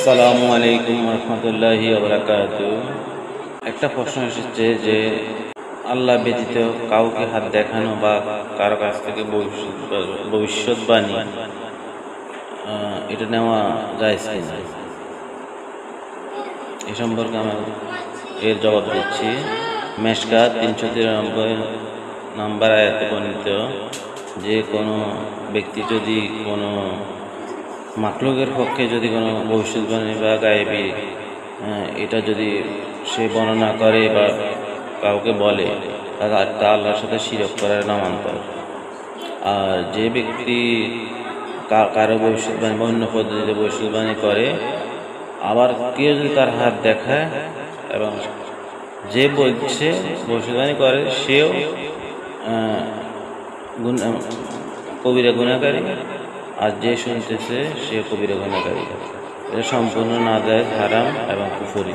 আসসালামু আলাইকুম রহমতুল্লাহি ওয়া বারাকাতুহু। একটা প্রশ্ন এসেছে যে আল্লাহ ব্যতীত কাউকে হাত দেখানো বা কারো কাছ থেকে ভবিষ্যৎবাণী এটা নেওয়া জায়েজ কিনা, এ সম্পর্কে আমি এর জবাব দিচ্ছি। মেশকাত 393 নম্বর আয়াতে বর্ণিত যে কোনো ব্যক্তি যদি কোনো মাখলুকের পক্ষে যদি কোনো ভবিষ্যৎবাণী বা গায়েবী এটা যদি সে বর্ণনা করে বা কাউকে বলে তা আল্লাহর সাথে শিরক করার নামান্তর। আর যে ব্যক্তি কারো ভবিষ্যৎবাণী বা অন্য পদ্ধতিতে ভবিষ্যৎবাণী করে, আবার কেউ যদি তার হাত দেখায় এবং যে বলছে ভবিষ্যৎবাণী করে সেও কবিরা গুনাহগারী, আর যে শুনতেছে সে কবিরা গুনাহগারী। এটা সম্পূর্ণ নাজায়েজ, হারাম এবং কুফরি।